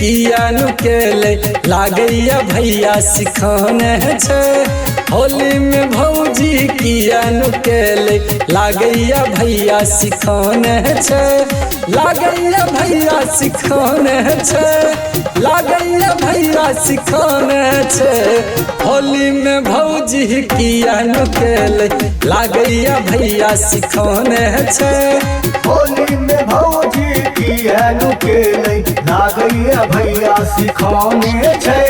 किया नुकेले लागैया भैया सिखाने छे। होली में भौजी किया नुकेले लागैया भैया सिखाने छे। लागैया भैया सिखाने छे, लागैया भैया सिखाने छे। होली में भौजी किया नुकेले लागैया भैया सिखाने छे। होली में भौजी किया नुकेले लागैया भैया सिखाने छे।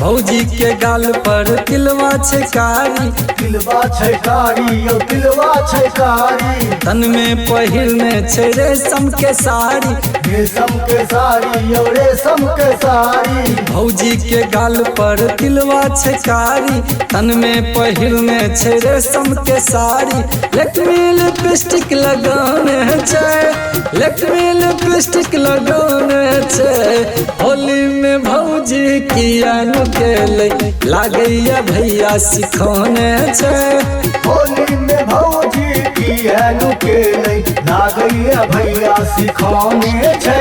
भौजी के गाल पर तिलवा छे कारी, तिलवा छे कारी यो तिलवा छे कारी। तन में पहिरने छे रेशम के साड़ी, रेशम के साड़ी यो रेशम के साड़ी। भौजी के गाल पर तिलवा छे कारी, तन में पहिरने छे रेशम के साड़ी। लक्ष्मी लिपस्टिक लगाने छे, लक्ष्मी लिपस्टिक लगाने छे। होली में भौजी किया नुकेले लागैया भैया सिखाने छे। होली में भौजी किया नुकेले लागैया भैया सिखाने छे।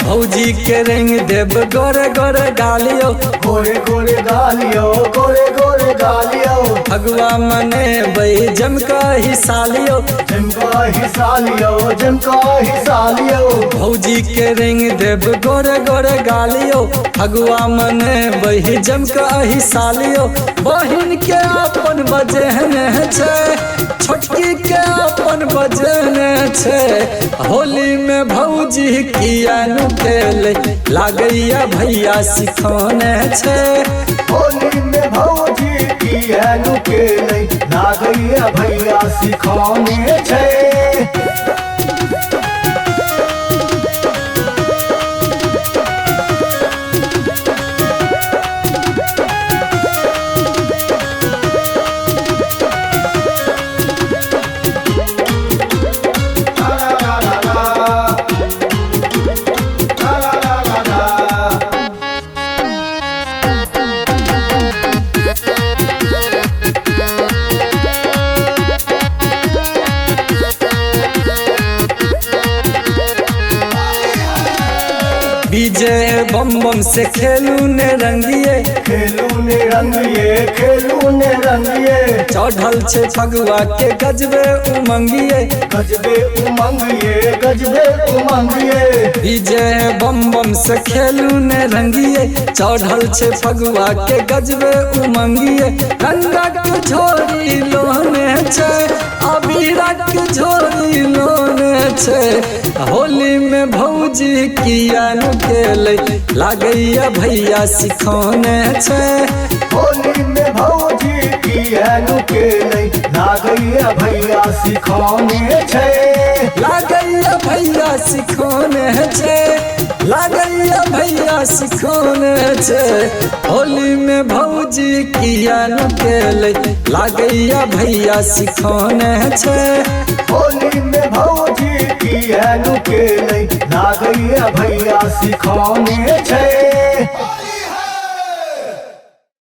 भौजी के रंग देव गोरे गोरे गालियो, गोरे गोरे गालियो गोरे गोरे गालियो। फगुआ मने बई जमका ही सालियो, जमका ही सालियो जमका ही सालियो। भौजी के रंग देव गोरे गोरे गालियो, फगुआ मने बही जमका ही सालियो। बहिन के अपन बजने छे, छोटकी के अपन बजने छे। होली में भौजी किया नुकेले लागैया भैया सिखाने छे। होली में भौजी किया नुकेले लागैया भैया सिखाने छे। विजय बम बम से खेलू ने रंगिए, खेलू ने रंगिए खेलू ने रंगिए। चढ़ल छे फगुआ के गजबे उमंगिए, गजबे उमंगिए गजबे उमंगिए। विजय बम बम से खेलू ने रंगिए, चढ़ल छे फगुआ के गजबे उमंगिए। गंगा के झोरी लोने छे, अबीरा के झोरी लोने छे। होली में भौजी किया नुकेले लागैया भैया सिखाने छे। होली में भौजी किया नुकेले लागैया भैया सिखाने छे। लागैया भैया सिखाने छे, लागैया भैया सिखाने छे। होली में भौजी किया नुकेले लागैया भैया सिखाने छे। होली में भौजी किया नुकेले लागैया भैया सिखाने छे।